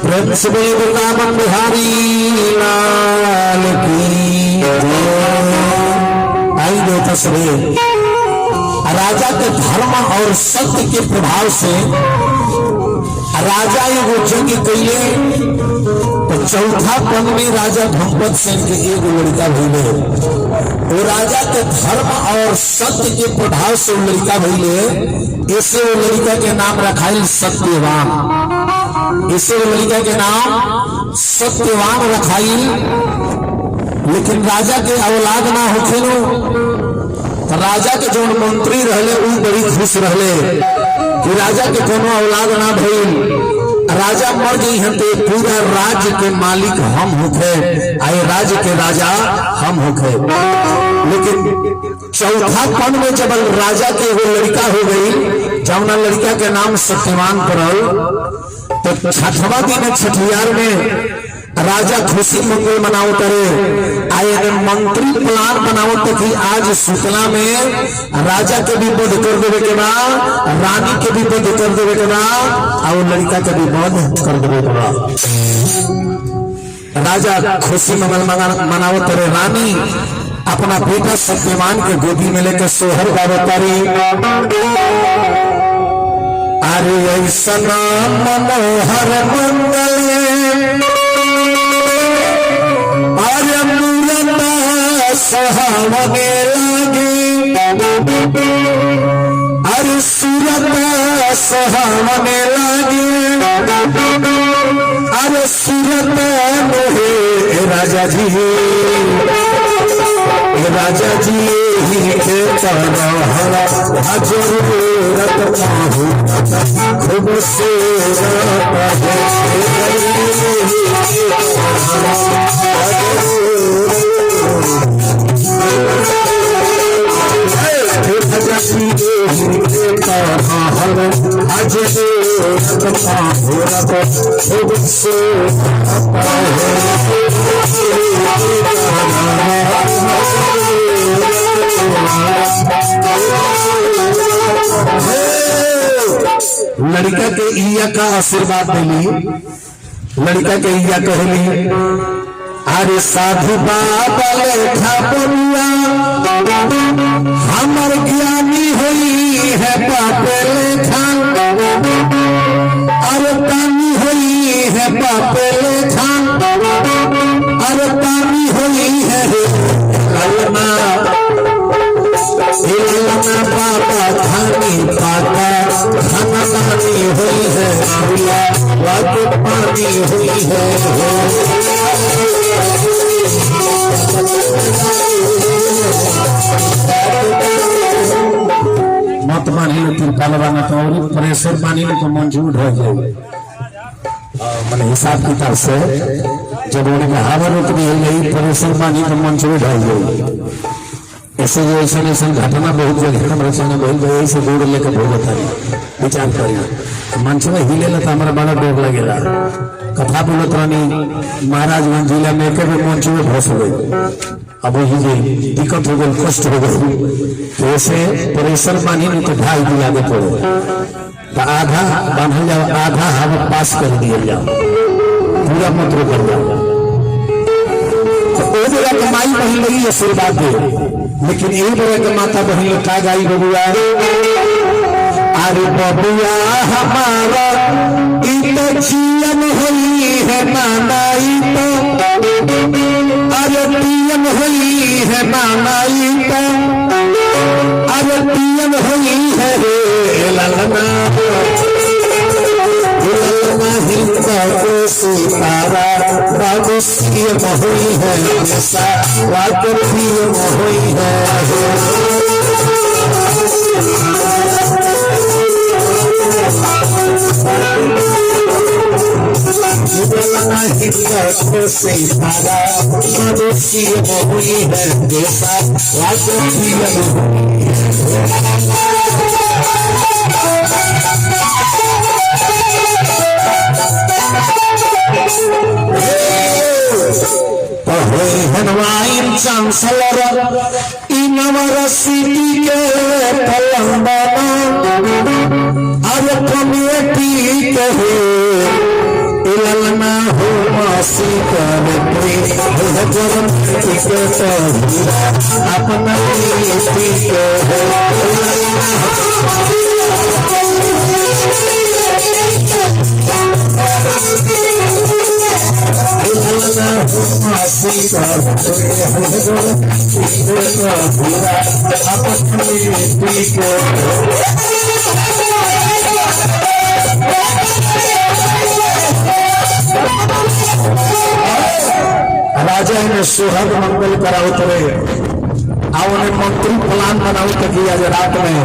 प्रेम से वृंदावन बिहारी लाल की आई दो तस्वीर। राजा के धर्म और सत्य के प्रभाव से राजा एगो जंग कैले तो चौथा पन में राजा धनपत सेन के एगो लड़का भइले। वो राजा के धर्म और सत्य के प्रभाव से वो लड़का भइले। ऐसे वो लड़का के नाम रखाइल सत्यवान। इसे वो लड़का के नाम सत्यवान रखाइल। लेकिन राजा के औलाद ना होखे तो राजा के जो मंत्री रहले वो बड़ी खुश रहले कि राजा के कोनो औलाद ना भइल। राजा मर गई हैं तो पूरा राज्य के मालिक हम होखे, आए राज्य के राजा हम होखे। लेकिन चौथा पन में जब राजा के वो लड़का हो गई, जौना लड़का के नाम सत्यवान पड़ल, तो छठवा दिन छठियार में राजा खुशी मंगल मनाओ करे। आए मंत्री प्लान बनाओ तो कि आज शुक्ला में राजा के भी वध कर देवे के बा, रानी के भी वध कर देवे के बा, और लड़का के भी वध कर देवे के बा। राजा खुशी मंगल मनाओ करे। रानी अपना बेटा सत्यवान के गोदी में लेकर सोहर गावतारी। अरे ऐसा मनोहर मंगल सहावने लगी। अरे सूरत सहावने लगी। अरे सूरत मोहे राजा जी, राजा जी के जरूरत पाहू खूब से लड़का के इया का आशीर्वाद दिली। लड़का के इया कहली, अरे साधु बाबा लेखा बोलिया हमर ज्ञानी हुई है पापे लेखा। अरे पानी हुई है पापे लेखा। अरे पानी हुई है ललना बाबा खानी पाता खाना पानी हुई है पानी हुई है। मत मानी तिरपालवाना तो और प्रेशर मानी तो मंजूर हो जाए। मैंने हिसाब किताब से जब उन्हें हवा रोक दी गई प्रेशर मानी तो मंजूर हो जाए। ऐसे जो ऐसा घटना बहुत जगह रचना बहुत जगह से दूर लेकर भोगता विचार करिए। मंच में हिले तो हमारा बड़ा डर लगेगा। कथा बोलत रानी महाराजगंज जिला में एक मंच में फंस गई। अब वही दिक्कत हो गई, कष्ट हो गई। तो ऐसे प्रेशर पानी में तो ढाल दिया आगे पड़े तो आधा बांधल जाओ, आधा हवा पास कर दिया जाओ, पूरा मंत्र कर जाओ। तो वो जगह कमाई बहन लगी आशीर्वाद दे। लेकिन एक बड़े के माता बहन का गाई बबुआ, अरे बबुआ हमारा जीवन हुई है नानाई तो। अरे पियन हुई है नानाई तो। अरे पियन हुई है ललना सितारा बाबू सीएम हुई है वाकर पीएम हुई है। सितारा बाबू सीएम हुई है देशा वाकर पीएम हुई है। हनवाइन चांसलर यूनिवर्सिटी के तेलंगाना अब कमेटी के इलना हो मासी करते अपना राजा ने सुहाग मंगल कराओ तरे आवने मंत्री प्लान बनाओ कि आज रात में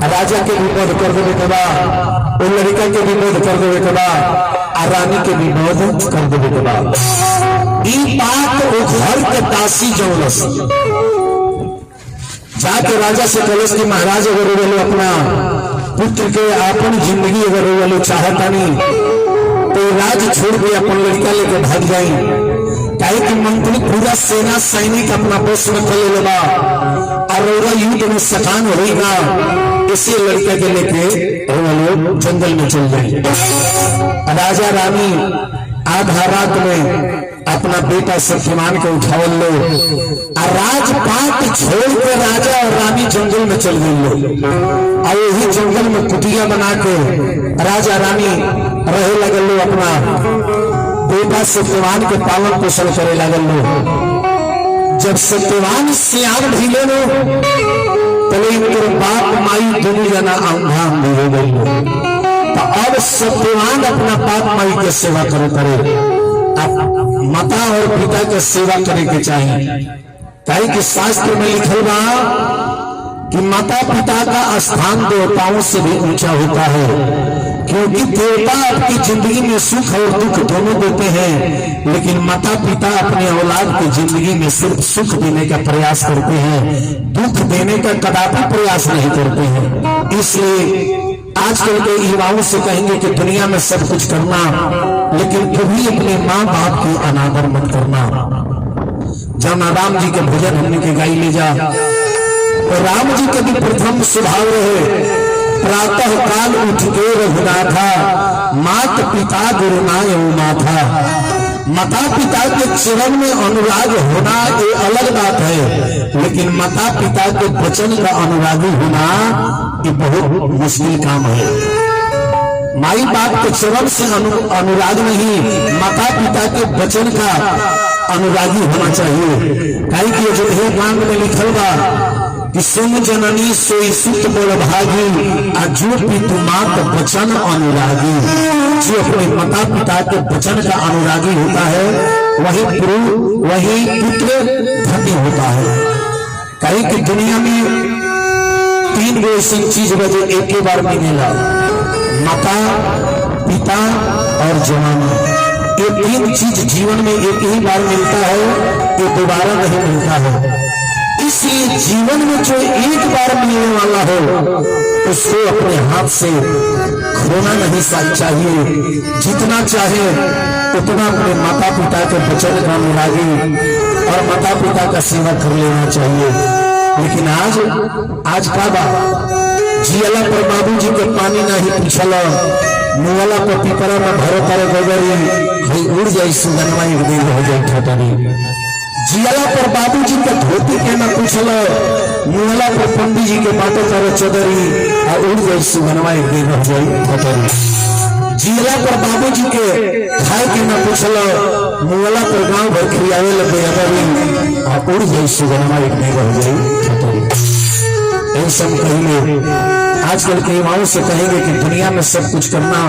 राजा के विरोध कर देवे के बा, वो लड़का के विरोध कर देवे के बा, रानी के विरोध कर देवे के बा। ई बात वो घर के दासी जौलस जाके राजा से कलश की महाराज अगर वो अपना पुत्र के अपन जिंदगी अगर वो चाहता नहीं तो राज छोड़ के अपन लड़का लेके भाग जाए, काहे कि मंत्री पूरा सेना सैनिक अपना बस में कर लेगा और युद्ध में सकान होगा, इसी लड़के के लेके लोग जंगल में चल जाए। राजा रानी आधा रात में अपना बेटा सत्यवान को उठावल लो और राजपाट छोड़ के राजा और रानी जंगल में चल गई लो और यही जंगल में कुटिया बना के राजा रानी रहे लगल लो, अपना बेटा सत्यवान के पालन पोषण करे लगल लो। जब सत्यवान सियार ढीले लो तले इनके बाप माई दोनों जना आंधा हो गई लो, तो अब सत्यवान अपना बाप माई के सेवा करे माता और पिता के सेवा करे के चाहिए। कहीं कि शास्त्र में लिखल बा कि माता पिता का स्थान देवताओं से भी ऊंचा होता है, क्योंकि देवता आपकी जिंदगी में सुख और दुख दोनों देते हैं, लेकिन माता पिता अपने औलाद की जिंदगी में सिर्फ सुख देने का प्रयास करते हैं, दुख देने का कदापि प्रयास नहीं करते हैं। इसलिए आजकल के युवाओं से कहेंगे कि दुनिया में सब कुछ करना, लेकिन कभी अपने माँ बाप की अनादर मत करना। जब राम जी के भजन हमने के गाई ले जा, तो राम जी के भी प्रथम स्वभाव रहे, प्रातः काल उठ के रघुनाथा मात पिता गुरुनाय माथा। माता पिता के चरण में अनुराग होना ये अलग बात है, लेकिन माता पिता के वचन का अनुरागी होना ये बहुत मुश्किल काम है। माई बाप के चरण से अनुराग नहीं, माता पिता के वचन का अनुरागी होना चाहिए। कहीं कि जो गांग में लिखल बा कि सुन जननी सोई सुत बोल भागी जो पितु मात वचन अनुरागी। जो अपने माता पिता के वचन का अनुरागी होता है वही पुत्र धन्य होता है। कहीं कि दुनिया में तीन गो ऐसी चीज बजे एक ही बार मिलेगा, माता पिता और जवानी। ये तीन चीज जीवन में एक ही बार मिलता है, ये दोबारा नहीं मिलता है। इसलिए जीवन में जो एक बार मिलने वाला हो उसको अपने हाथ से खोना नहीं चाहिए। जितना चाहे उतना अपने माता पिता के वचन का अनुरागी और माता पिता का सेवा कर लेना चाहिए। लेकिन आज का बात जियाला पर बाबू जी के पानी नहीं पूछल, मुआला पर पिपरा में भरो तारे गोगरी उड़ जाई सुगनवा एक दिन हो जाए ठटरी। जियाला पर बाबू जी के धोती के न पूछल, मुआला पर पंडित जी के बाटो तारे चदरी और उड़ जाई सुगनवा एक दिन हो जाए ठटरी। जियाला पर बाबू जी के खाए के न पूछल, मुआला पर गांव भर खियावे लगे अदरी और उड़ जाई सुगनवा एक दिन हो जाए ठटरी। इन सब कहेंगे आजकल के युवाओं से कहेंगे कि दुनिया में सब कुछ करना,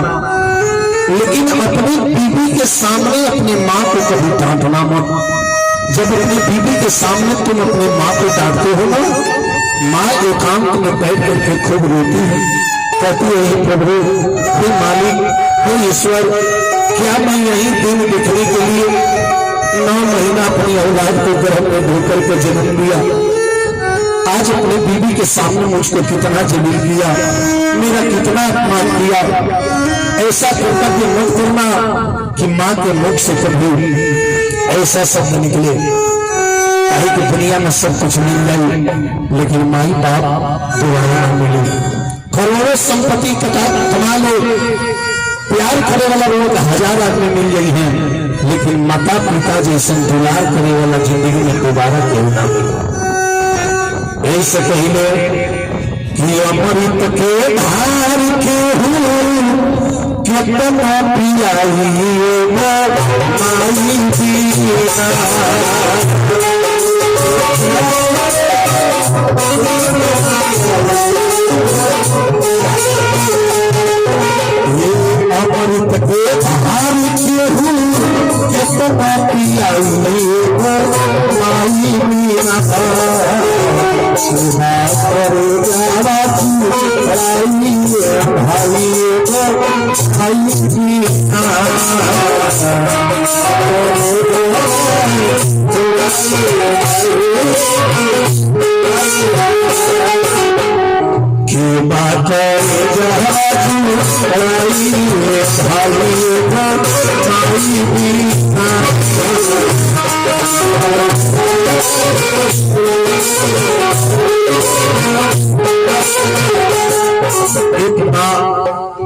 लेकिन अपनी बीवी के सामने अपनी माँ को कभी डांटना मत। जब अपनी बीवी के सामने तुम अपनी माँ को डांटते हो ना, माँ एकांत में बैठ करके खूब रोती है, कहती है प्रभु, हे मालिक, हे ईश्वर, क्या मैं यही दिन देखने के लिए 9 महीना अपनी औलाद को गर्भ में ढोकर के जन्म दिया, आज अपने बीवी के सामने मुझको कितना जलील किया, मेरा कितना अपमान किया। ऐसा कर्तव्य मत करना कि माँ के मुख से कभी ऐसा शब्द निकले। रहे कि दुनिया में सब कुछ मिल जाए, लेकिन माई बाप दोबारा न मिले। करोड़ों संपत्ति कमा लो, प्यार करे वाला लोग 1000 आदमी मिल गई हैं, लेकिन माता पिता जैसे दुलार करे वाला जिंदगी में दोबारा क्यों ना मिला। ऐसे कहिले कि अमृत के धार के कितना पियाई माई दीना। अमृत के धार के कितना पियाई माई दीना।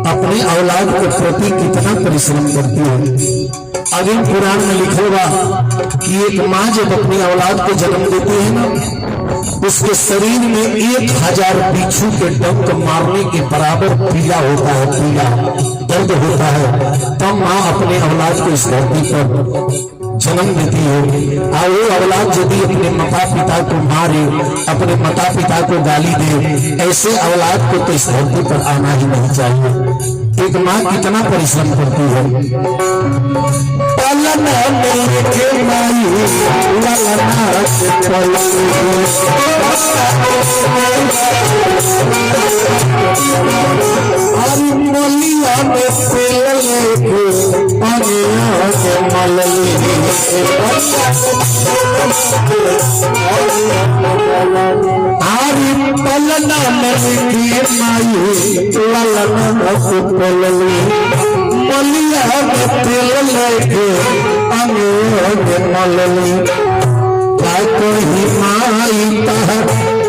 अपने औलाद के प्रति कितना परिश्रम करती है। अभी कुरान में लिखा हुआ कि एक माँ जब अपनी औलाद को जन्म देती है ना, उसके शरीर में 1000 बिच्छू के डंक मारने के बराबर पीला होता है, पीला दर्द होता है। तब माँ अपने औलाद को इस धरती पर जन्म देती है। और वो औलाद यदि अपने माता पिता को मारे, अपने माता पिता को गाली दे, ऐसे औलाद को तो इस धरती पर आना ही नहीं चाहिए। एक माँ कितना परिश्रम करती है।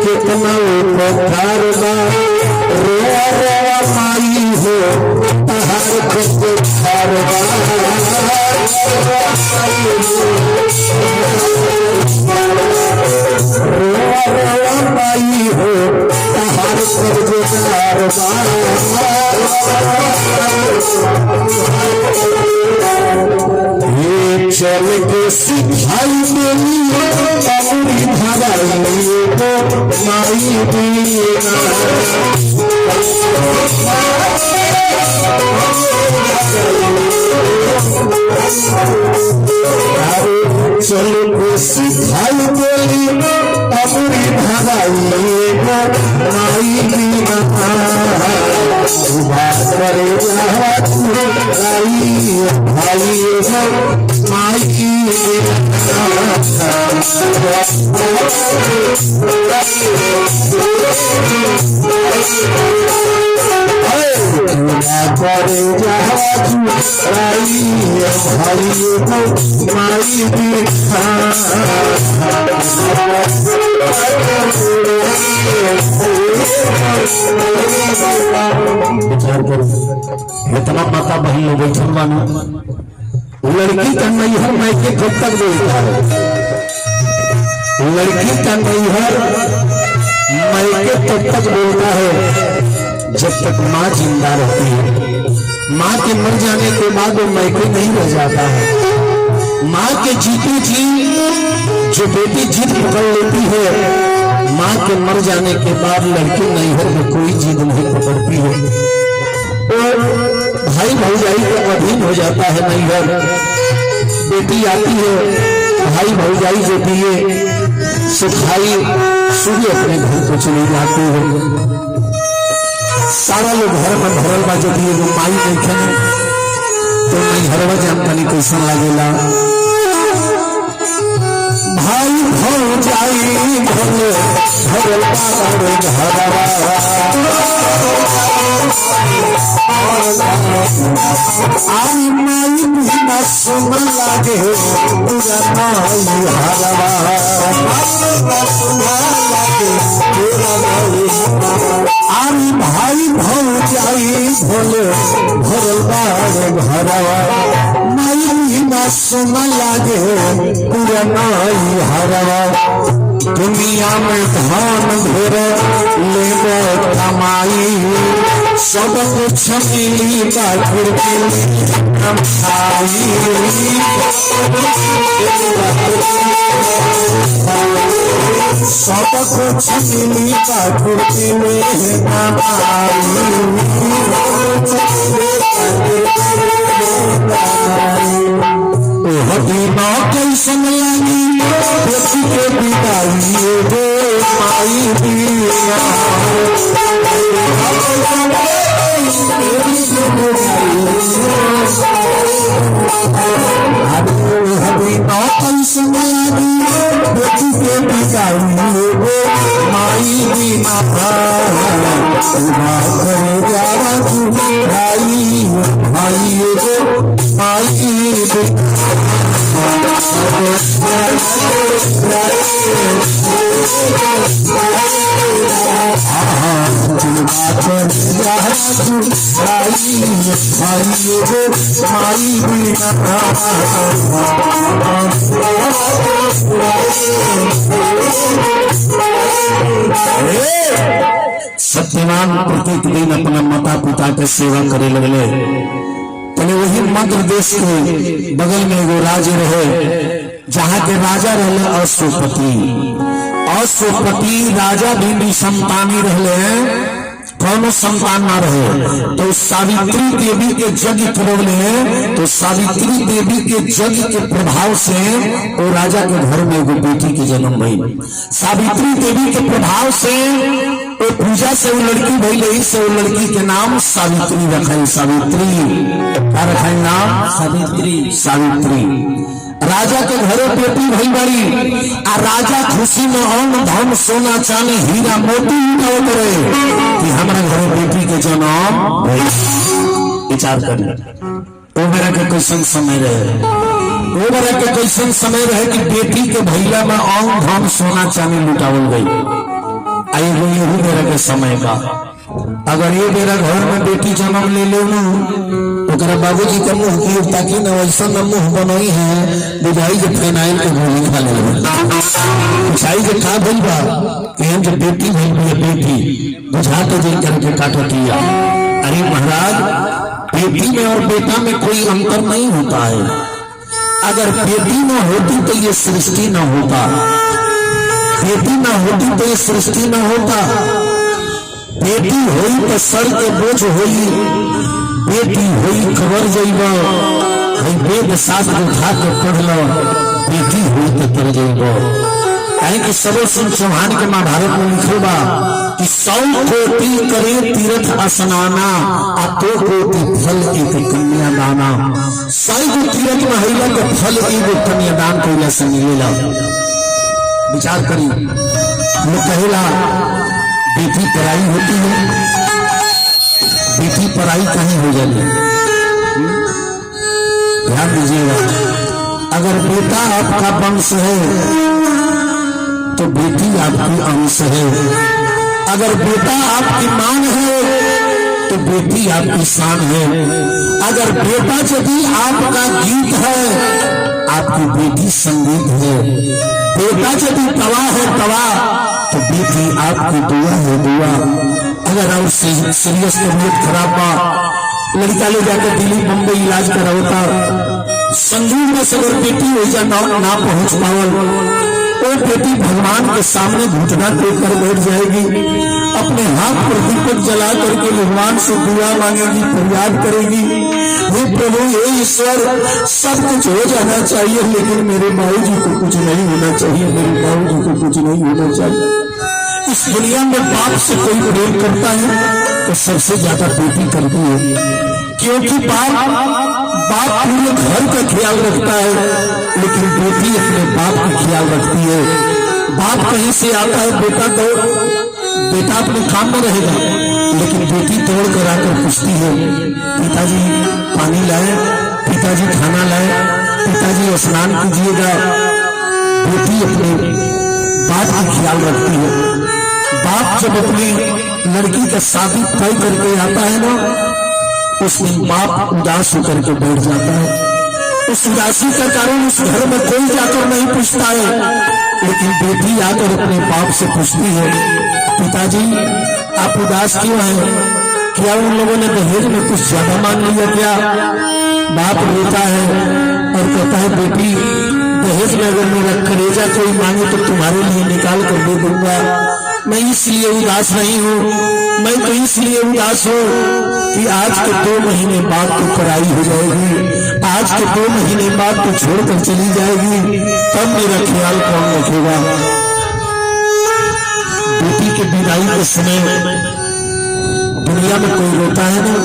कितना उपकार बा रोआ रोआ माई हो तहार खुद खारबा। रोआ रोआ माई हो तहार खुद खारबा। ये चल के सिखाई देनी अपनी धराई को माई दीना। चल के सिखाई देनी अपनी धराई को माई दीना। करे भाई माई करे विचार करो, इतना माता बहन लोग बैठल बाना, लड़की का नैहर मायके कब तक बोलता है। लड़की का नैहर मायके तब तक बोलता है जब तक माँ जिंदा रहती है। माँ के मर जाने के बाद वो मायके नहीं रह जाता है। माँ के जीते जी जो बेटी जिद पकड़ लेती है, माँ के मर जाने के बाद लड़की नैहर में कोई जिद नहीं पकड़ती है। और भाई भौजाई को अधीन हो जाता है नैहर। बेटी आती है, भाई भौजाई जो पिए सुखाई सुबह अपने घर को चली जाती है। सारा लोग घर में भरल बा, जब ये माई देखे तो नैहरवा जानतानी कैसा लागेला। भाई भौजाई भरल आई माई बिना सुन लागे पूरा हरवा आरी भाई भौजाई भोले भरल बाड़ घरवा माई ना सुना लागे पुराना हरवा दुनिया में धान घेर ले कमाई सब कुछ मिली बाखुर सब कुछ मिली बाखुर हदीना कैसन लगी बेटी के विदाई रे माई बिना हदीना कैसन लगी बेटी के विदाई रे माई बिना करे जावा तू भाई भाई रे माई बिना सत्यवान प्रत्येक दिन अपना माता पिता के सेवा करे लगले। पहले वही मध्य देश के बगल में एगो राज्य रहे जहाँ के राजा रहे अश्वपति। अश्वपति राजा भी निसंतानी रहे, कौनो संतान ना रहे। तो सावित्री देवी के यज्ञ करवले, तो सावित्री देवी के यज्ञ के प्रभाव से वो राजा के घर में एगो बेटी के जन्म भई। सावित्री देवी के प्रभाव से वो पूजा से वो लड़की भई, से वो लड़की के नाम सावित्री रखाई। सावित्री क्या रखाई नाम? सावित्री। सावित्री राजा के घरे बेटी भई बड़ी आ राजा खुशी में अन्न धन सोना चांदी हीरा मोती उठाओ करे कि हमारा घरे बेटी के जन्म भई। विचार करिए वो मेरा के कैसन समय रहे, वो मेरा के कैसन समय रहे कि बेटी के भैया में अन्न धन सोना चांदी लुटावल गई। आई वो यही मेरा के समय का। अगर ये मेरा घर में बेटी जन्म ले ले बाबूजी का मुंह की ताकि न वैसा न मुंह बनाई है बुझाई के फेनाइल के गोली खा ले बुझाई के खा भइल बा कि हम जो बेटी भइल बा बेटी बुझा तो दिन करके काटो किया। अरे महाराज बेटी में और बेटा में कोई अंतर नहीं होता है। अगर बेटी न होती तो ये सृष्टि न होता, बेटी न होती तो ये सृष्टि न होता। बेटी हुई तो सर के बोझ हुई, बेटी हुई खबर जाइबा वेद शास्त्र उठा के पढ़ लो, बेटी हुई तो तर जाइबा। कहीं कि सबो सिंह चौहान के महाभारत में लिखल बा कि 100 कोटि करे तीर्थ स्नाना आ 2 कोटि फल एक कन्या दाना। 100 तीर्थ महिला के फल एगो कन्यादान कइला से मिलेला। विचार करी लोग कहेला बेटी पराई होती है, बेटी पराई कहीं हो जाती है। ध्यान दीजिएगा, अगर बेटा आपका वंश है तो बेटी आपकी अंश है। अगर बेटा आपकी मान है तो बेटी आपकी शान है। अगर बेटा यदि आपका गीत है आपकी बेटी संगीत है। बेटा यदि तवा है तवा तो बेटी आपकी दुआ है दुआ। अगर और सीरियस तबीयत खराब बा लड़का ले जाकर दिल्ली बम्बई इलाज करावता, संजूर में से अगर बेटी हो जा ना पहुंच पावल वो बेटी भगवान के सामने घुटना टेक कर बैठ जाएगी, अपने हाथ पर दीपक जला करके भगवान से दुआ मांगेगी, फरियाद करेगी, हे प्रभु हे ईश्वर सब कुछ हो जाना चाहिए लेकिन मेरे बाबूजी को कुछ नहीं होना चाहिए, मेरे बाबूजी को कुछ नहीं होना चाहिए। इस दुनिया में बाप से कोई प्रेम करता है तो सबसे ज्यादा बेटी करती है, क्योंकि बाप पूरे घर का ख्याल रखता है लेकिन बेटी अपने बाप का ख्याल रखती है। बाप कहीं से आता है बेटा अपने काम में रहेगा लेकिन बेटी तोड़ कर आकर पूछती है पिताजी पानी लाए, पिताजी खाना लाए, पिताजी स्नान कीजिएगा। अपने बाप का ख्याल रखती है। बाप जब अपनी लड़की का शादी तय करके आता है ना, उस दिन बाप उदास होकर के बैठ जाता है। उस उदासी का कारण उस घर में कोई जाकर नहीं पूछता है, लेकिन बेटी आकर अपने बाप से पूछती है, पिताजी आप उदास क्यों हैं? क्या उन लोगों ने दहेज में कुछ ज्यादा मांग लिया क्या? बाप रोता है और कहता है, बेटी दहेज में अगर मेरा कलेजा कोई मांगे तो तुम्हारे लिए निकाल कर दे दूंगा। मैं इसलिए उदास नहीं हूँ, मैं तो इसलिए उदास हूँ कि आज के 2 महीने बाद तो पराई हो जाएगी, आज के 2 महीने बाद तो छोड़कर चली जाएगी, तब मेरा ख्याल कौन रखेगा? बेटी के विदाई के समय दुनिया में कोई रोता है ना,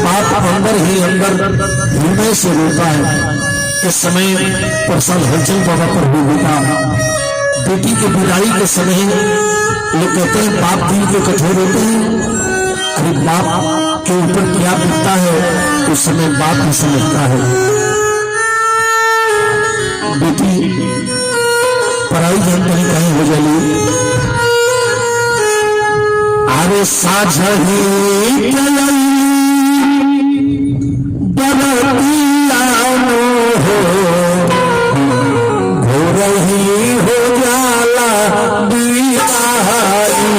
बाप अंदर ही अंदर हृदय से रोता है। इस समय प्रसाद हलचल बाबा पर भी होता। बेटी के विदाई के समय लोग कहते हैं बाप दिल के कठोर होते हैं। अरे बाप के ऊपर क्या बीतता है उस समय बाप ही समझता है। बेटी पराई जन कहीं कहीं हो जाली, अरे साझही बरतियानो हो, घोरही हो जाला बिहारी।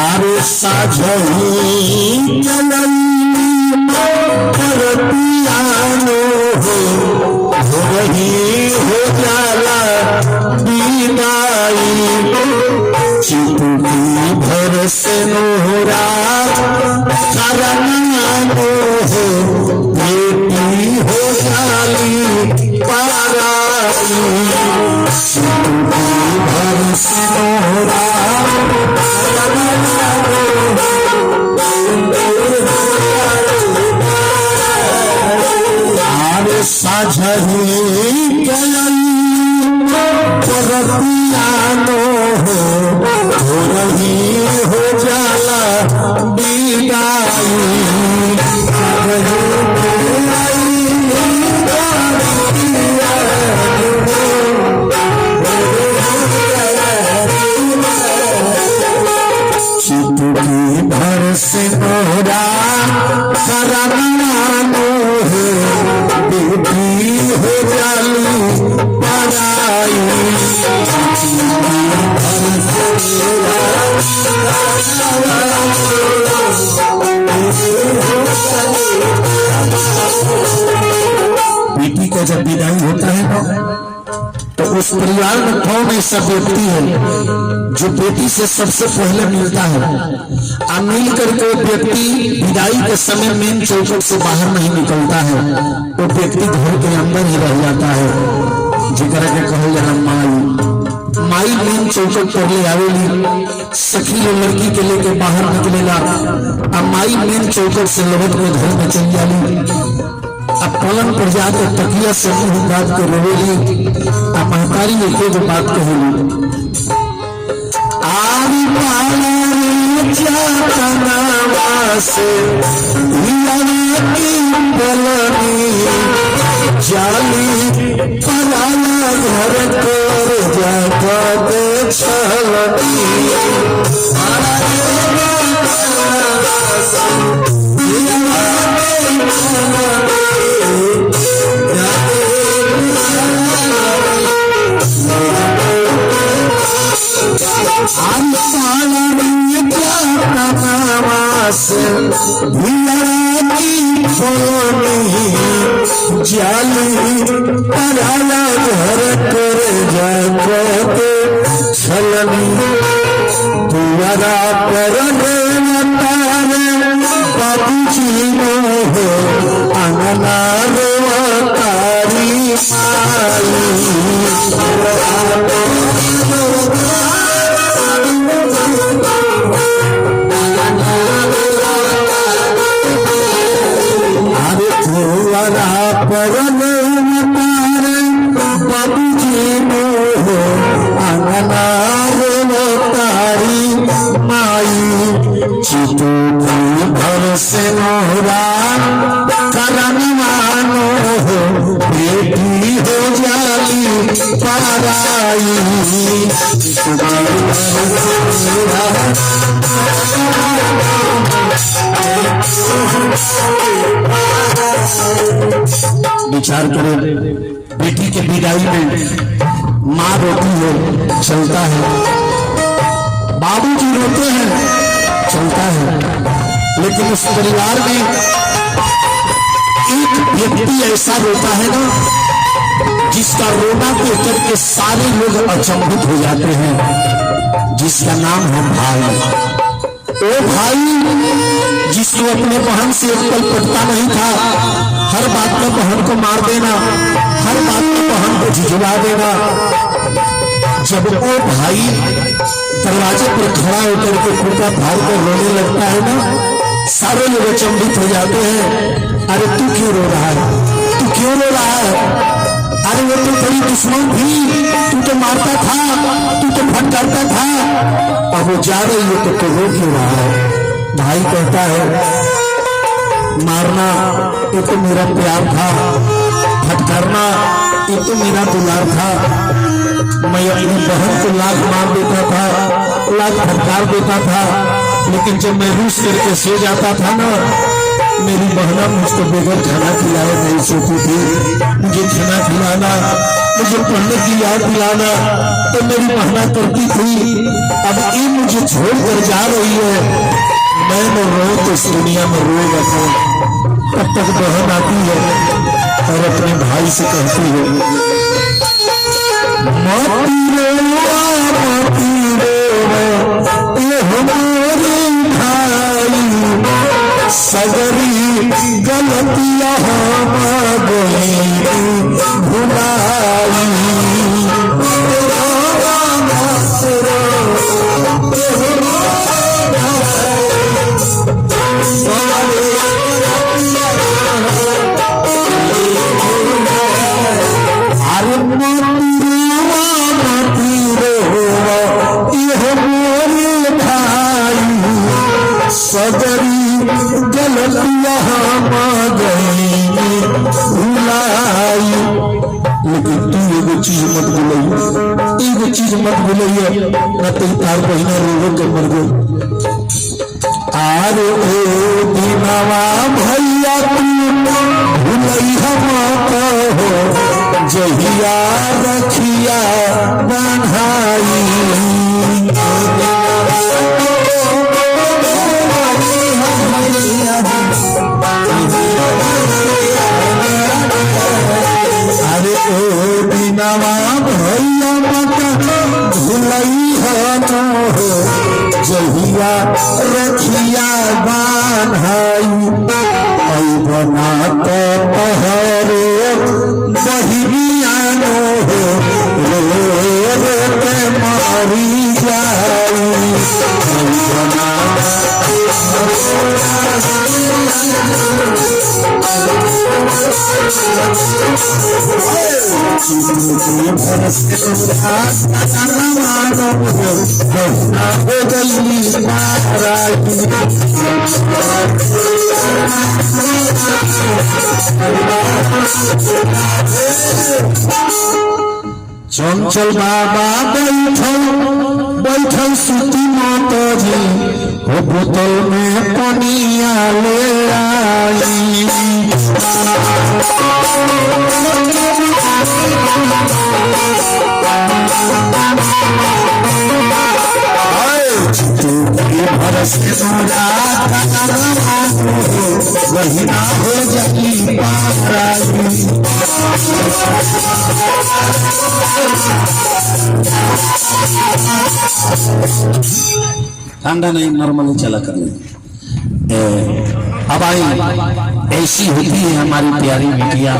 अरे साझही चलन बरतियानो हो, घोरही हो जाला बिदाई। चुटकी भर से नोरा करनानो हो, बेटी हो जाली पराई। चुटकी भर से नोरा साझही गलन बरतियानो हो, रही हो जाला बिदाई। चुटकी भर से नोरा करनानो हो, बेटी हो जाली पराई। बेटी का जब विदाई होता है ना, तो उस परिवार में कौन ऐसा व्यक्ति है जो बेटी से सबसे पहले मिलता है? और मिल करके वो व्यक्ति विदाई के समय मेन चौखट से बाहर नहीं निकलता है, वो व्यक्ति घर के अंदर ही रह जाता है। जिक्र के कहल जाना माई मेन चौखट पर ले आवेली, सखी लोग लड़की के लेके बाहर निकलेला, और माई मेन चौखट से लौट के घर में चल जाली। अब पलंग पर जाकर तकिया से मुंह बात के रोवेली, अब महतारी एक बात कहेली, आरी पाला से जाली पराला घर कर जागत छलनी। जाली पराला घर कर जागत छलनी। दुआरा पर बाबूजी हो अंगना कारी बाबूजी हो अंगना कारी माई चितो भर से नोरा करनी मानो हो बेटी हो जाली पाराई विचार करें, बेटी के विदाई में माँ रोती है, चलता है, बाबूजी रोते हैं, चलता है, लेकिन उस परिवार में एक व्यक्ति ऐसा रोता है ना जिसका रोना देख करके सारे लोग अचंभित हो जाते हैं, जिसका नाम है भाई। ओ भाई जिसको अपने बहन से एक पल पटता नहीं था, हर बात में बहन को मार देना, हर बात में बहन को झिझला देना, जब वो भाई दरवाजे पर खड़ा होकर के कुर्ता फाड़ कर रोने लगता है ना, सारे लोग अचंभित हो जाते हैं। अरे तू क्यों रो रहा है, तू क्यों रो रहा है? अरे वो तो तेरी दुश्मन थी, तू तो मारता था, तू तो फटकारता था, अब वो जा रही है तो रो क्यों रहा है? भाई कहता है मारना ये तो मेरा प्यार था, फटकारना ये तो मेरा दुलार था, मैं अपनी बहन को लाख मार देता था, लाख फटकार देता था, लेकिन जब मैं रूस करके सो जाता था ना, मेरी बहना मुझको बगैर खाना खिलाए नहीं सोती थी। मुझे खाना खिलाना, मुझे पढ़ने की याद दिलाना तो मेरी बहना करती थी। अब ये मुझे छोड़कर जा रही है, मैं न रो तो इस दुनिया में रोएगा कौन? तब तक बहन आती है और अपने भाई से कहती है माती रे ये हमारे भाई, सगरी गलतियां हम गई भुलाई, सगरी गलतियां हम गई भुलाई। लेकिन तू एगो चीज मत भूलिए, एगो चीज मत भूलिए, न तो तार बहिना रोग के मर गई। आरे ओ दीनावा भैया तू भूलई हम कहो, जहिया रखिया बन्हाई। अरे ओ दीनावा भैया मत भूलई हो, जहिया रखिया बान्हाई। बना तो पहरे बहिनिया नो रो रो के मारी जाई। बना चंचल बाबा बैठल बैठल सुती माता जी, वो बोतल में पनिया ले आई। बरस वही ना हो जाई पाराई। ठंडा नहीं, नॉर्मली चला कर। अब आई ऐसी होती है हमारी प्यारी बेटियां।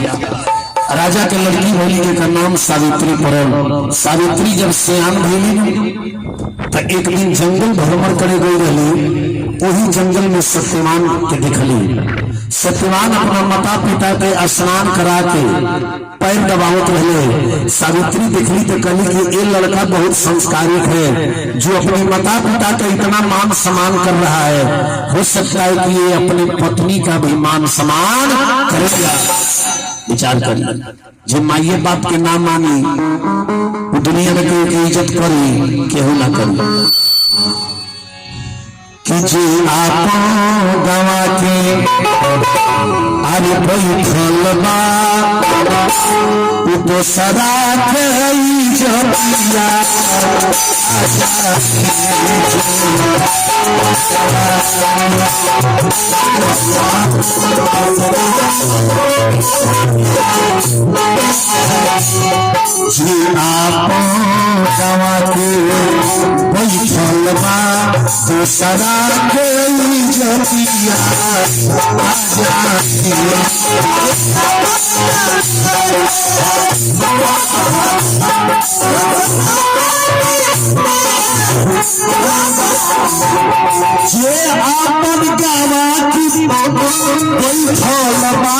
राजा के लड़की भोली का नाम सावित्री पड़ल। सावित्री जब सियान भोली तो एक दिन जंगल भ्रमण करे गई रही, वही जंगल में सत्यवान के दिखली। सत्यवान अपना माता पिता के स्नान करा के पैर दबावत रहे। सावित्री देखली तो कहली कि ये लड़का बहुत संस्कारिक है, जो अपने माता पिता का इतना मान सम्मान कर रहा है, हो सकता है कि ये अपनी पत्नी का भी मान सम्मान करेगा। विचार करिए, जो माइये बाप के नाम मानी वो दुनिया में केहू की इज्जत करी केहू ना करी। कि जे आपन गवा के अरे बैठल बा तो सदा के इज्जतिया जे आपन गवा के बैठल बा तो सदा के इज्जतिया जे आपन गवा की बैठल बा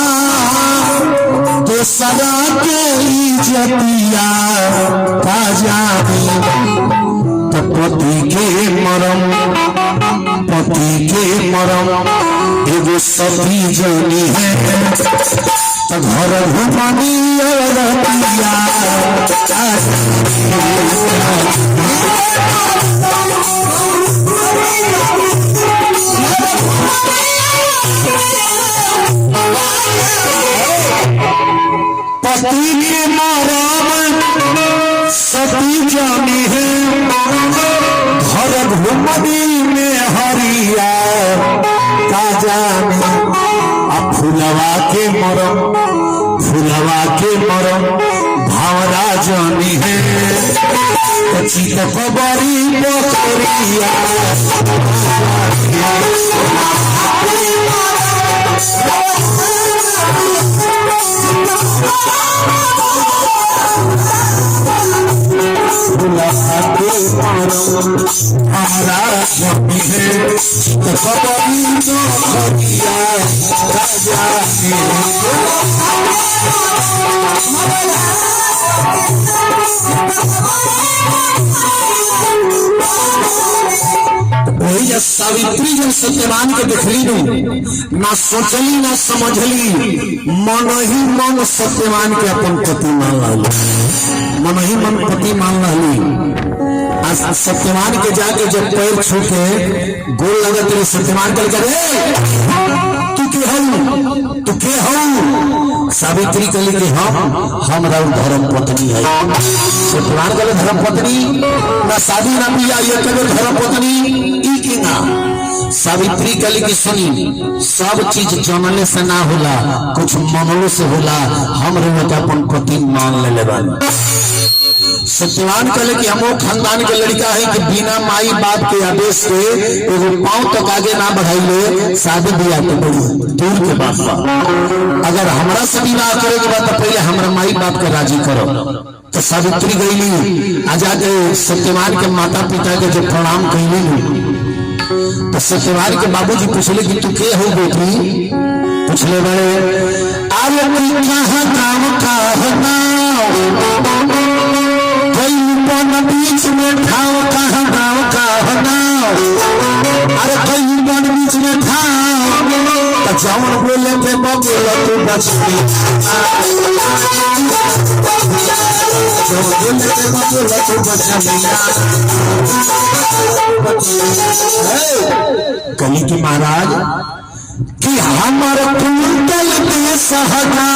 तो सदा के इज्जतिया का जानी। तो पति के मरम एगो सती जनी है, तो घर घुमानी रतिया पति के मरम सती जनी है, घर घुमनी में हरिया का जानी। अब फुलवा के मरम भावरा जानी है, चित कबरी पोखरिया हमारा जमी है तो कबरी पोखरिया राजा सावित्री जब सत्यवान के देखली ना सोचली ना समझली, मन ही मन सत्यवान के अपन पति मान ली, मन ही मन पति मान ली। आज सत्यवान के जाके जब पैर छू के गोल लगे तेरे सत्यवान के तू के हूँ। सावित्री कहली कि हम धर्म पत्नी है। सत्यवान कहले धर्म पत्नी ना शादी ना पिया, ये कहे धर्म पत्नी की ना। सावित्री कहली कि सुनी, सब चीज जनले से ना होला, कुछ मनलो से होला। हम अपन पति मान ले बानी। सत्यवान कहले कि हम खानदान के लड़का है कि बिना माई बाप के आदेश के एगो पांव तक आगे ना बढ़ाइले, शादी ब्याह के बड़ी दूर के बात बा। अगर हमरा से विवाह करे के बाद तो पहले हमरा माई बाप के राजी करो। तो सावित्री गईली आजाद सत्यवान के माता पिता के जब प्रणाम कैली तो सत्यवान के बाबूजी पूछले कि तू के हो बेटी। पूछले बड़े अरे बीच में ठाव कहा गाँव का नाव, अरे कहीं बन बीच में ठाव तो जवन बोले थे बोला तू बचती, बोले थे बोला तू बचा। कली की महाराज कि हमारे कुंडल में सहना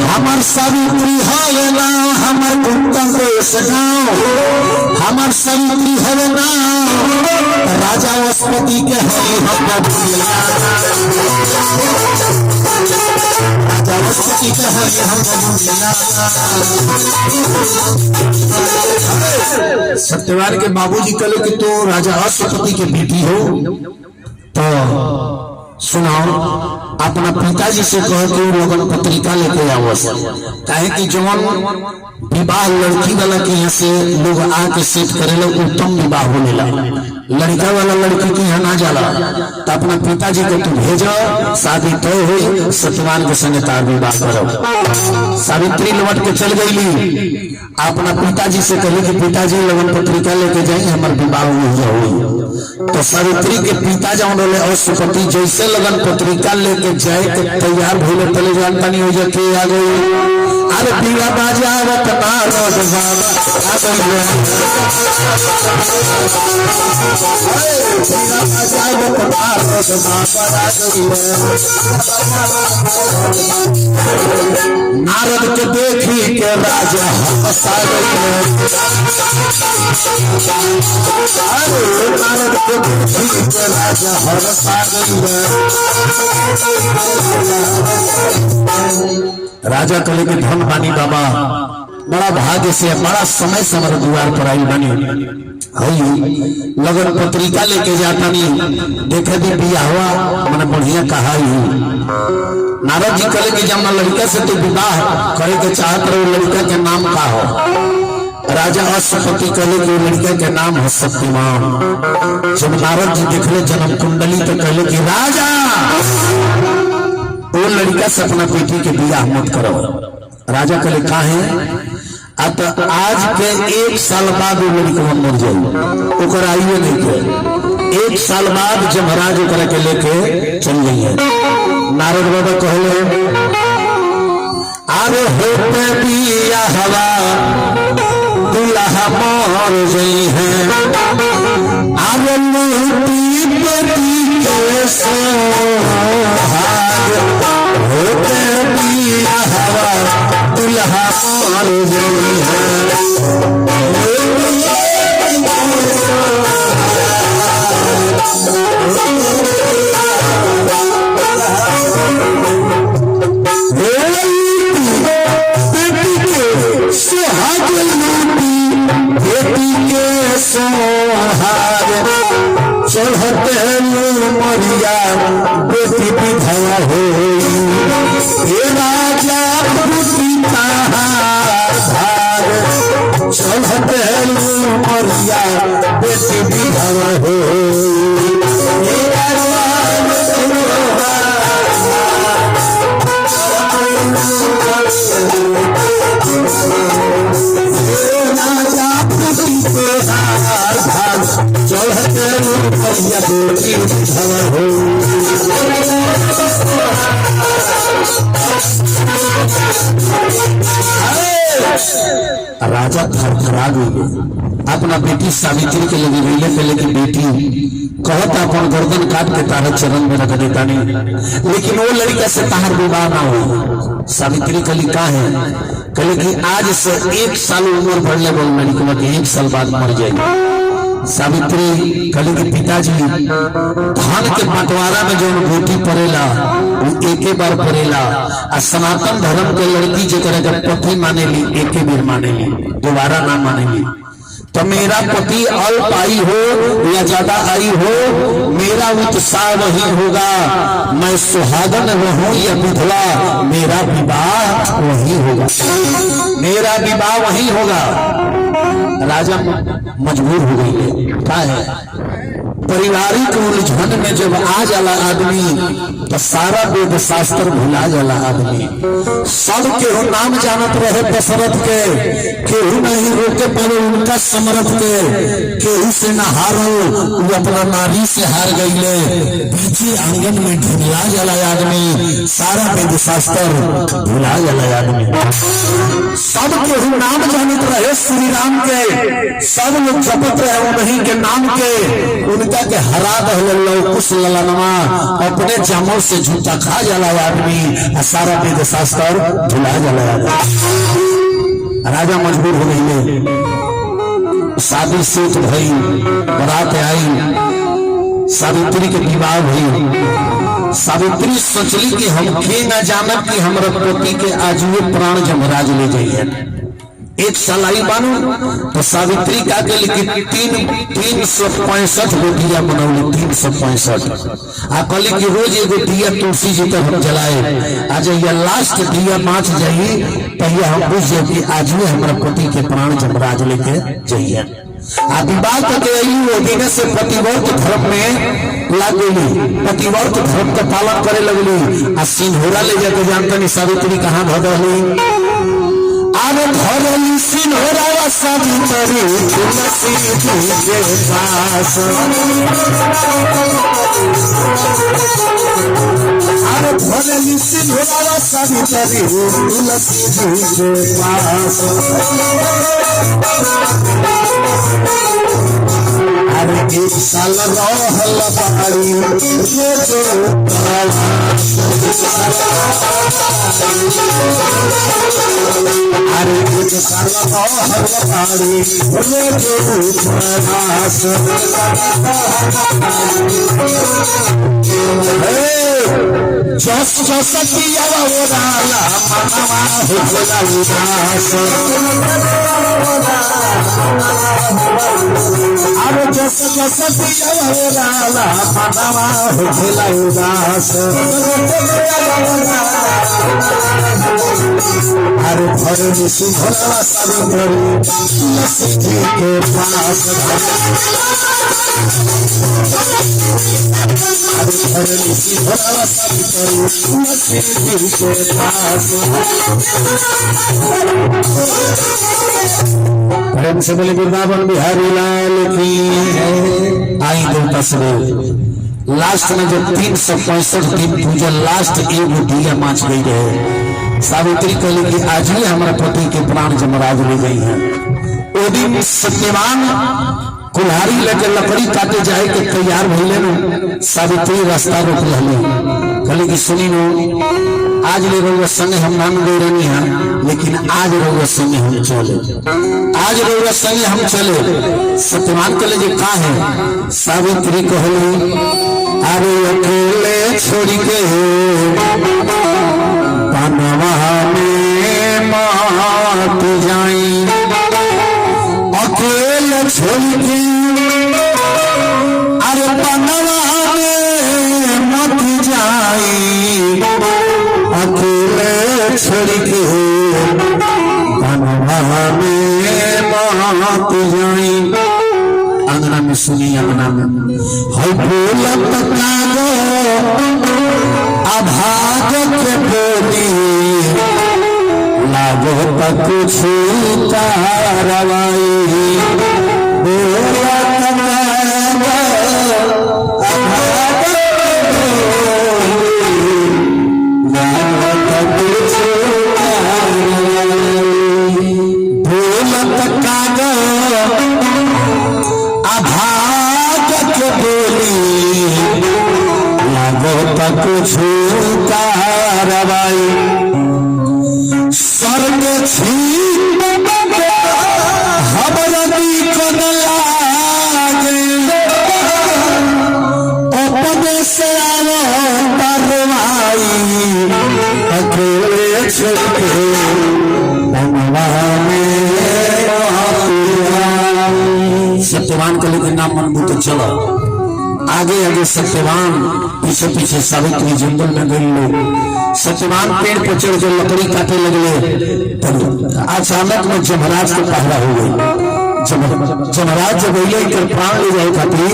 हमार सावित्री है ना, हमार कुंडल देश गाँव हमार सावित्री है ना। राजा वसुपति के है राजा वसुपति के है। सत्यवान के बाबूजी कहले कि तो राजा वसुपति के बेटी हो, तो सुनाओ अपना पिताजी से कह के लोगन पत्रिका लेके आओ। काहे कि जवन विवाह लड़की वाला के यहाँ से लोग आके सेट करेला उत्तम विवाह होने लगा। लड़का वाला लड़की के यहाँ ना जाला तो अपना पिताजी को तू भेजो, शादी तय हुई, सत्यवान के संग तार विवाह करो। सावित्री लौट के चल गई, अपना पिताजी से कही कि पिताजी लगन पत्रिका लेके जाए, हमारे विवाह हुई। तो सावित्री के पिता जौन रहे अशुपति जैसे लगन पत्रिका लेके जाए के तैयार भूले तले जानता नहीं हो जाके आ गई। अरे पीला बाजावत नारद बाबा आ गई, पीला बाजावत नारद बाबा आ गई। नारद के देखी के राजा हंसा गई, नारद के देखी के राजा हंसा गई। राजा कले के धन बानी बाबा, बड़ा भाग्य से बड़ा समय से हमारे द्वार पर आई बनी लगन पत्रिका लेके जाता नहीं, देखे भी बिया हुआ मैंने बढ़िया कहा ही। नारद जी कले के जब लड़का से तो विवाह करे के चाहत रहे, लड़का के नाम का हो? राजा अशुपति कहे कि लड़का के नाम है सत्यवान। जब नारद जी देखले जन्म कुंडली तो कहले कि राजा वो लड़का से अपना बेटी के बियाह मत करो। राजा कहे का है तो आज के 1 साल बाद वो लड़का मर जाये, ओकर आयु नहीं के 1 साल बाद जमराज ओकरा के लेके चल जाइए। नारद बाबा कहले अरे होते बिया हवा दुल्हा मर गई है, अरे लूटी बेटी के सोहाग होते बिया हवा दुल्हा मर गई है। चढ़ते मरिया बेटी विधवा हो, राजा चढ़ते मरिया बेटी विधवा हो। राजा थरथरा गई, अपना बेटी सावित्री के लगे रीले पे लेके बेटी कहता अपन गर्दन काट के तारा चरण में रख देता नहीं, लेकिन वो लड़का से तार विवाह ना हो। सावित्री कली का है कहे कि आज से 1 साल उम्र बढ़ने वाली लड़की के 1 साल बाद मर जाएगी। सावित्री कली के पिताजी धान के बंटवारा में जो बेटी पड़ेला वो एक बार पड़ेला, और सनातन धर्म के लड़की जरा पति माने ली एक बार माने ली, दोबारा ना माने ली। तो मेरा पति अल्प आई हो या ज्यादा आई हो, मेरा उत्साह वही होगा, मैं सुहागन रहूं या विधवा, मेरा विवाह वही होगा, मेरा विवाह वही होगा। राजा मजबूर हो गई है, क्या है पारिवारिक उलझन में जब आ जाला आदमी तो सारा वेद शास्त्र भुला जाला आदमी। सब केहू नाम जानत रहे दशरथ के, केहू नहीं रोके पावे उनका समरथ के, केहू से न हारो वो अपना नारी से हार गईले, बीचे आंगन में ढुला जाला आदमी, सारा वेद शास्त्र भुला जाला आदमी। सब केहू नाम जानत रहे श्री राम के, सब लोग जपत रहे उन्हीं के नाम के, उनका के हरा दहलो कुछ ललनवा अपने जामों से झूठा खा जाला आदमी, सारा वेद शास्त्र भुला जाला आदमी। राजा मजबूर हो गई, शादी सेठ भई, बारात आई, सावित्री के विवाह भई। सावित्री सोचली कि हम के न जानब कि हमारे पति के आजुए प्राण जमराज ले जाइए। 1 साल आई बानू तो सावित्री का के लिखी 365 रोटियां बनौली, 365 आ कली की रोज एगो दिया तुलसी जी तक हम जलाए, आज ये लास्ट दिया बाँच जाइए, पहले हम बुझ जाए कि आज में हमारे पति के प्राण जमराज लेके जाइए। आ विवाह करके आई वो दिन से पतिव्रत धर्म में लाग गई, पतिव्रत धर्म का पालन करे लगली। आ सिंहोरा ले जाके जानते नहीं सावित्री कहाँ भगली, अरे धरली सिंहोरा सावित्री तुलसी जी के पास, अरे धरली सिंहोरा सावित्री तुलसी जी के पास। अरे एक साल रहल बाड़ी रोजो अरे एक साल रहल बाड़ी रोजो प्रयास। जस जस किया ओराला मनवा होला उदास, अरे जस जस किया ओराला मनवा होला उदास। अरे भरनी सिंहोरा सावित्री तुलसी जी के पास, अरे भरनी सिंहोरा सावित्री तुलसी जी के पास। प्रेम से बोले वृंदावन बिहारी लाल की। आई दो तस्वीर लास्ट में जो 365 दिन पूजा लास्ट एक दिया माच गई रहे। सावित्री कहली कि आज ही हमारे पति के प्राण जमराज ले गई है। वो दिन सत्यवान कुल्हाड़ी लेके लकड़ी काटे जाए के तैयार भइले न, सावित्री रास्ता रोक लहली, कहली कि सुनी नो आज ले रउआ संगे हम नाम दे रही हैं, लेकिन आज रउआ संगे हम चले, आज रउआ संगे हम चले। सत्यवान कहले जे का है? सावित्री कहली अरे अकेले छोड़ के पनवा में मात जाई, अकेले छोड़ के अरे पनवा में मत जाई, अकेले छोड़ के पनवा में मत जाई। अंगना में सुनी, अंगना में है बोलत कागो अभाग के बोली, लागो तक कुछ कारवाई, बोलत कागो अभाग के बोली, लागो तक कुछ कारवाई, बोलत कागो अभाग के बोली, लागो तक कुछ कारवाई। स्वर्ग छीन हमरा दीकन लागे, अपने से आवो करवाई, अकेले छोड़ के बनवा में। सत्यवान कहले कि नाम मन तो चलो। आगे आगे सत्यवान, पीछे पीछे सावित्री जंगल में गई लोग। सत्यवान पेड़ पर चढ़ के लकड़ी काटे लगले, अचानक में जमराज के पहरा हो गई। जमराज जब गई कर प्राण ले जाए खातिर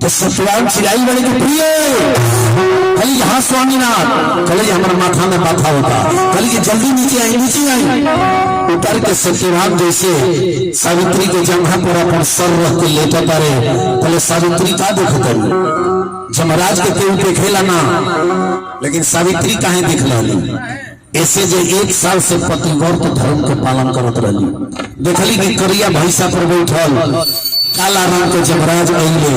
तो सत्यवान चिराई बड़े के प्रिय कल यहाँ स्वामीनाथ, कल हमारा माथा में बाथा होता, कल जल्दी नीचे आई, नीचे आई। उतर के सत्यवान जैसे सावित्री के जंघा पर अपन सर रख के लेटा तारे, पहले सावित्री का देखो करी, जमराज के केहू देखेला ना, लेकिन सावित्री काहे देख रही? ऐसे जो 1 साल से पतिव्रत धर्म के पालन करत रही, देखली कि करिया भैंसा पर बैठल काला रंग के जमराज अइले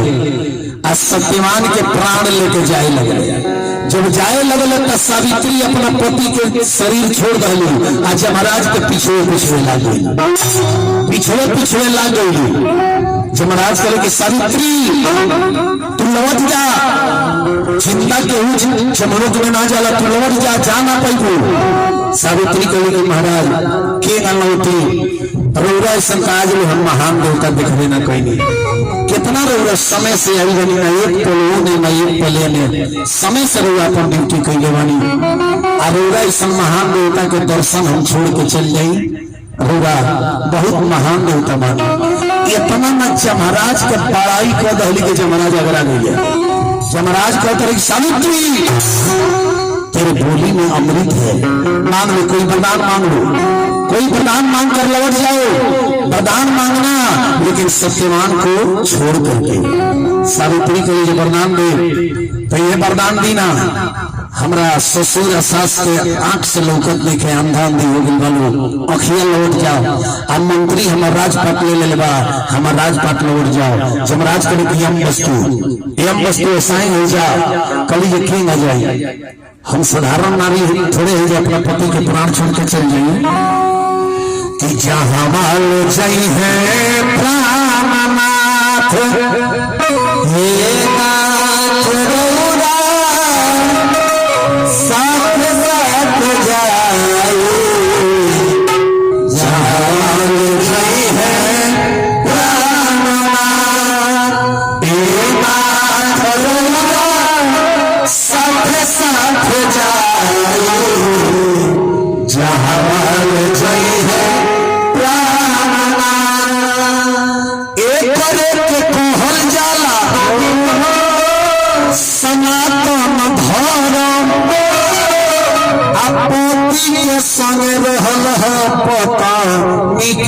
आ सत्यवान के प्राण लेके जाए लगले। जब जाए लगल तो सावित्री अपना पति के शरीर छोड़ दली आ जमराज के पिछड़े पिछड़े लाग गई, पिछड़े पिछड़े लाग गई। जमराज कहे कि सावित्री तू लौट जा, चिंता के जमरोग में ना जाला, तू लौट जा, जा ना पैबू। सावित्री कहे कि महाराज के ना लौटी, रौरा ऐसा काज लो हम महान देवता देखने ना कहीं, कितना रौरा समय से आई बनी, ना एक पलो ने ना एक पले ने समय से रौरा अपन ड्यूटी कैले बानी। रौरा ऐसा महान देवता के दर्शन हम छोड़ के चल जाई, होगा बहुत महान देवता मान इतना न जमराज के बड़ाई को दहली के जमराज अगरा नहीं है। जमराज कहते रही सावित्री तेरे बोली में अमृत है, मांग लो कोई वरदान मांग लो, कोई वरदान मांग कर लौट जाओ। वरदान मांगना लेकिन सत्यवान को छोड़ करके। सावित्री को ये वरदान दे तो ये वरदान दी ना हमरा ससुर सास के आंख से लौकत नहीं के अंधा अंधी हो गई बालू अखिया लौट जाओ। अब मंत्री हमार राजपाट ले ले बा हमार राजपाट लौट जाओ। जमराज करे कि यम वस्तु ऐसा ही हो जाओ कली ये किंग आ जाए। हम साधारण नारी थोड़े हो जाए अपना पति के प्राण छोड़ के चल जाइए कि जहाँ वाल जई है प्राणनाथ हे नाथ रौरा साथ साथ जाए। जहाँ वाल जई है प्राणनाथ हे नाथ रौरा साथ साथ जाए। जहाँ वाल जई है सनातन धर्म आपत्ति के संग रहल है पता निक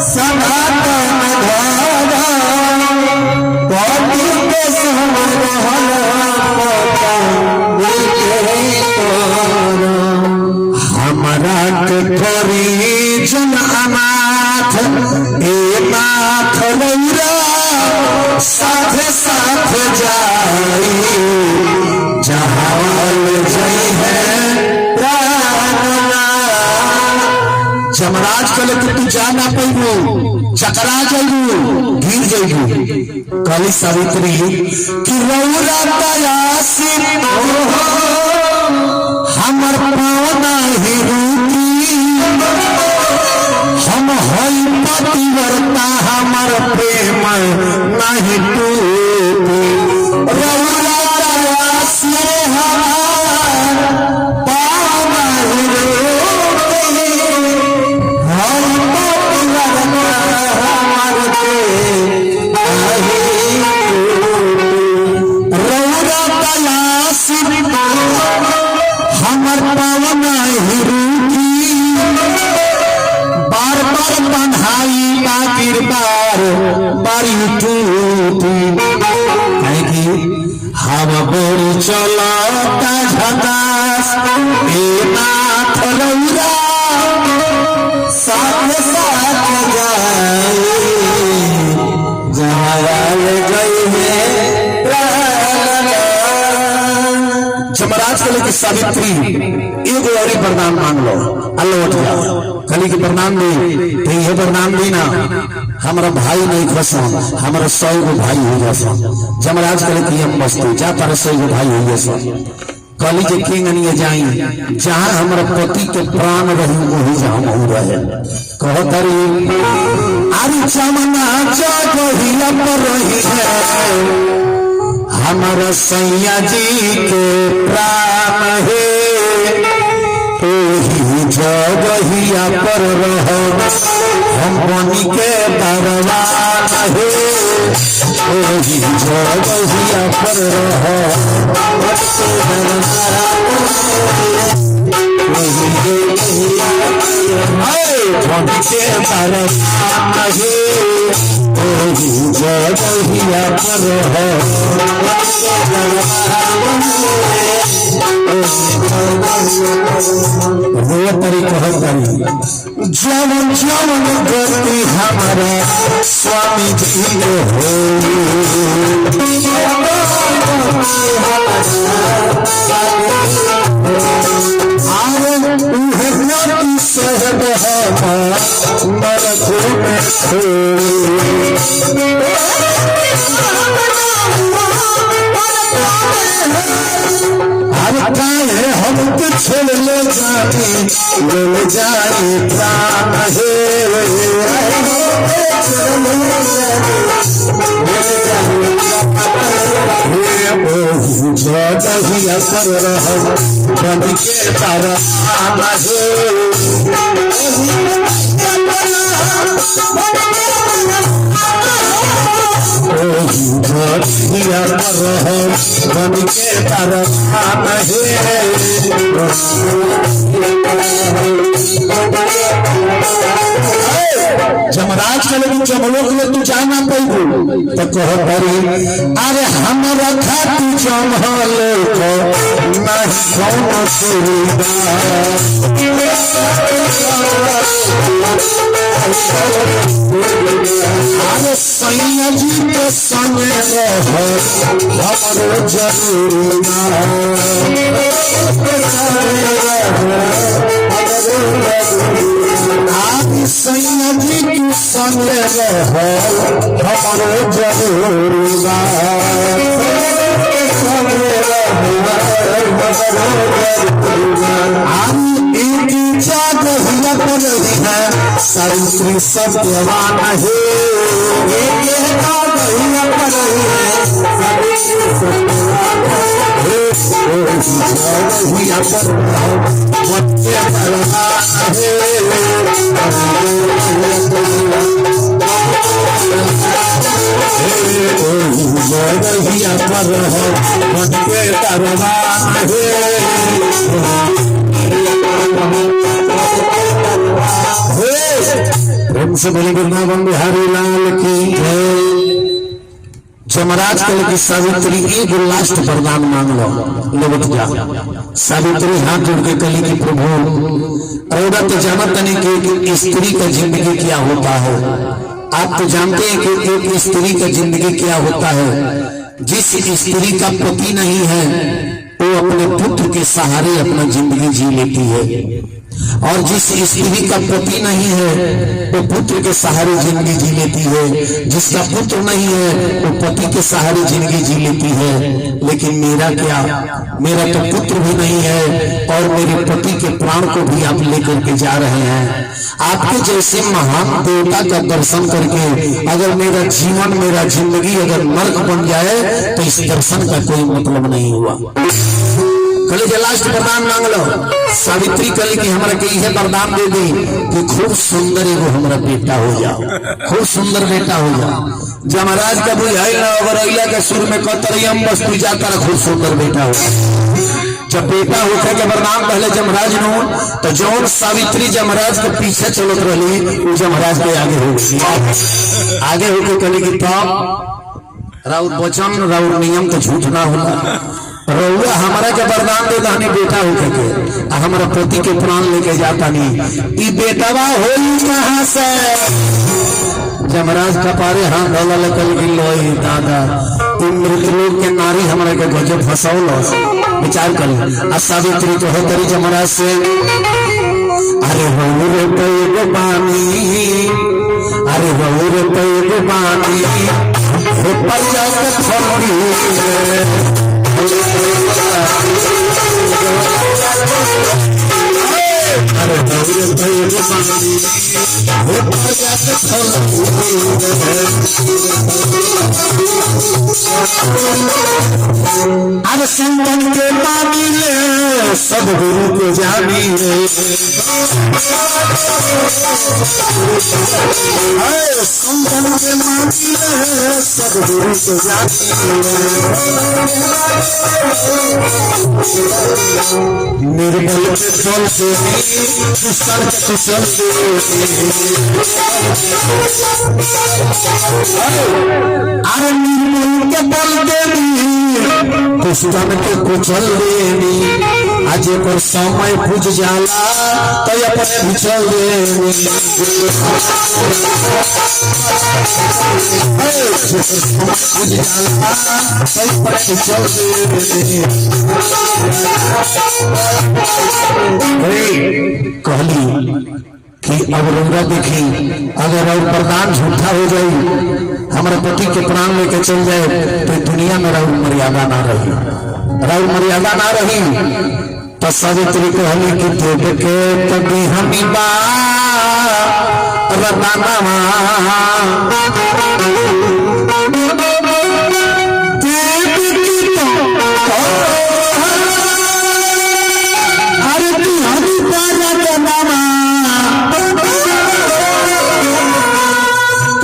सनातन धर्म पति के संग रहल पता हमारा के करी जन अनाथ ए नाथ रौरा साथ साथ जाई। जहाँ जई है जमराज कले कि तू जा ना पैबू चकरा जाइबू गिर जाइबू। कली सावित्री कि रौरा तयासी हमर पावना ही रूती हम हई पतिव्रता हमर प्रेम नहीं टूटी। रौरा तयासी हमार पावना ही रूती हम पतिव्रता हमर प्रेम नहीं टूटी। रौरा तयासी हमर पावना ही रूती बार बार बंधाई बागिर बार बारी टूटी। हम बोल चलो झकास ए नाथ रौरा साथ साथ जाए। जहाँ गई है जमराज कले की सावित्री एगो और वरदान मांग लो अल्लाह उठ जाओ। कली के वरदान दी तो ये वरदान दी ना हमारा भाई नहीं खसो हमारा 100 गो भाई हो जासो। जमराज कले की हम वस्तु जा पर 100 गो भाई हो जासो। कली के किंग नहीं जाई जहाँ हमारा पति के प्राण रही वही जहाँ हो रहे कहो तरी आरी चमना जगहिया पर रही है हमारा सैया जी के प्राण है जगहिया पर रहो हम बनी के दरबार है जगहिया पर रहो बनी के दरबार है जगहिया पर जवन जवन गति हमारे स्वामी जी हो सहब हमके छोड़ ले जाए प्राण हे जगहिया पर रहो बन के तारा जगहिया पर रहो बन के तारा जमराज के लेकिन जमलोक में तू जाना पैबू तो कह परी अरे हमरा खाती जमल नहीं कौन सुविधा अरे सैया जी के संग रहो हमरो जरूरी सैया जी के संग रहो हमरो जरूरी सावित्री सत्यवान है से बोले वृंदावन बिहारी लाल की जमराज कल की सावित्री एक लास्ट वरदान मांग लो लेवत जा सावित्री हाथ जोड़ के कली की प्रभु औरत जानत नहीं कि स्त्री का जिंदगी क्या होता है। आप तो जानते हैं कि एक स्त्री का जिंदगी क्या होता है। जिस स्त्री का पति नहीं है वो अपने पुत्र के सहारे अपना जिंदगी जी लेती है और जिस स्त्री का पति नहीं है वो पुत्र के सहारे जिंदगी जी लेती है। जिसका पुत्र नहीं है वो पति के सहारे जिंदगी जी लेती है। लेकिन मेरा क्या, मेरा तो पुत्र भी नहीं है और मेरे पति के प्राण को भी आप लेकर के जा रहे हैं। आपके जैसे महान देवता का दर्शन करके अगर मेरा जीवन मेरा जिंदगी अगर नर्क बन जाए तो इस दर्शन का कोई मतलब नहीं हुआ। कल जो लास्ट वरदान मांग लो सावित्री कल की हमारा के यह वरदान दे दी कि खूब सुंदर एगो हमारा बेटा हो जाओ, खूब सुंदर बेटा हो जाओ। जमराज का बुझाई ना अगर अइला के सुर में कतरियम बस तू जाकर खूब सुंदर बेटा हो। जब बेटा होकर के वरदान पहले जमराज नो तो जौन सावित्री जमराज के पीछे चलत रही वो जमराज के आगे हो गई। आगे होकर कली की तब राउर वचन राउर नियम तो झूठ ना होला। रउआ हमारा के वरदान दे दानी बेटा होकर के हमारा पति के प्राण लेके जाता नहीं ई बेटवा होई कहां से। जमराज कपारे हाथ डाला लकल की लोई दादा तुम मृतलोक के नारी हमारे के गजब फसाओ विचार कर। सावित्री तो है तेरी जमराज से अरे रे पे पानी अरे रे पे पानी पर जाकर छोड़ी अरे अब संतन के मानी ले सब गुरु को जानी ले संतन के मानी ले सब गुरु को जानी निर्बल के जल से दुष्कर के कुशल अरे निर्मल के बल देवी दुष्कर के कुचल देवी आज पर समय पूज जाला तो अपने बिछल देवी पूज जाला तो अपने बिछल देवी कहली कि अब रंगा देखी अगर और वरदान झूठा हो जाए हमारे पति के प्राण लेके चल जाए तो दुनिया में राउर मर्यादा ना रही, राउर मर्यादा ना रही। तो सावित्री कहली कि देव के तभी हमी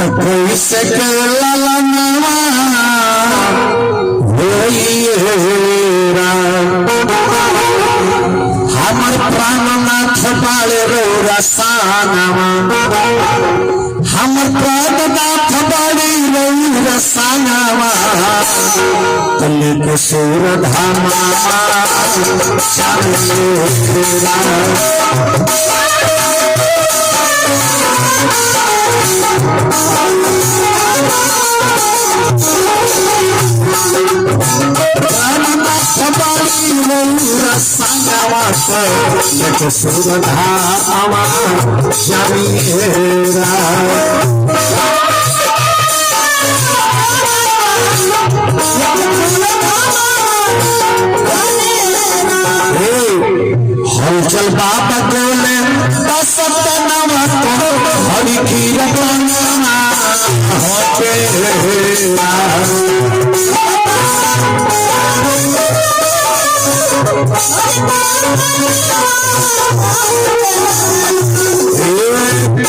तो कैसे के ललनवा हमर प्राणनाथ बाले रो रसानवा हमर प्राणनाथ बाले रो रसानवा तले को सूर धामा हलचल बाबा बोले हरि की रतना होते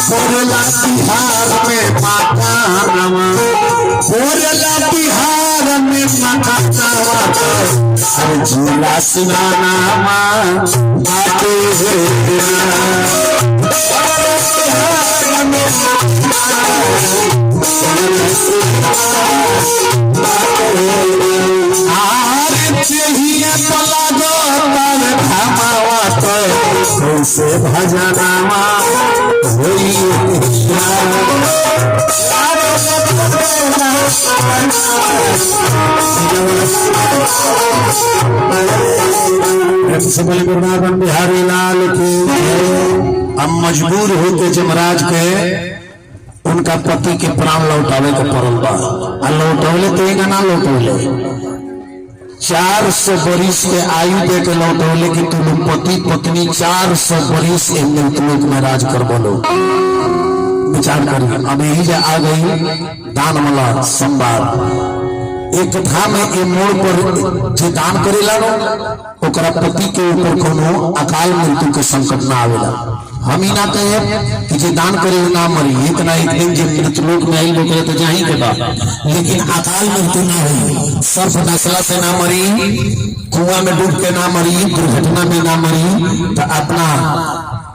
बोरला बिहार में माता नवा बोरला बिहार में माता नवा झूला सुनाना बाटे से भजनामा बिहारी लाल की। अब मजबूर होके जमराज के उनका पति के प्राण लौटावे के पड़ल बा। लौटौले तो ना लौटौले 400 बरिस के आयु दे के लौटौले कि तुम पति पत्नी 400 बरिस मृतलोक में राज कर बोलो। विचार करिए। अब यही जा आ गई दान वाला संवाद। एक कथा में ए मोड़ पर जो दान करेला ओकरा पति के ऊपर कोनो अकाल मृत्यु के संकट ना आवेला। हम ही ना कहे कि जो दान करे ना मरी एक ना एक दिन जब मृतलोक में आई लोग तो जाही के बा, लेकिन अकाल मृत्यु ना हुई, सर्प नस्ला से ना मरी, कुआं में डूब के ना मरी, दुर्घटना में ना मरी, तो अपना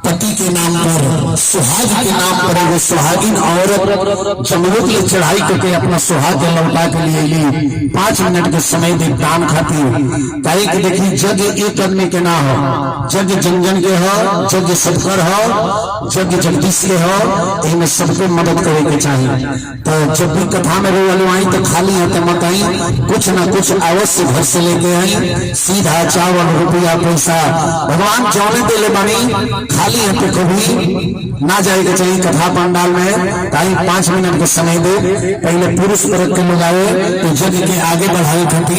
पति के नाम पर सुहाग के नाम पर वो सुहागिन औरत जमरूद की चढ़ाई करके अपना सुहाग के लौटा के लिए ली 5 मिनट के समय दे दान खातिर। ताई कि देखी जग एक आदमी के ना हो, जग जन के हो, जग सबकर हो, जग जगदीश के हो, इनमें सबको मदद करे के चाहिए। तो जब भी कथा में रोल आई तो खाली हाथ मत आई, कुछ ना कुछ अवश्य घर से लेके आई। सीधा चावल रुपया पैसा भगवान जौने दिले बनी खाली हाथ कभी ना जाएगा चाहिए कथा पंडाल में। ताई 5 मिनट के समय दे, पहले पुरुष वर्ग के लोग आए तो जग के आगे बढ़ाए खातिर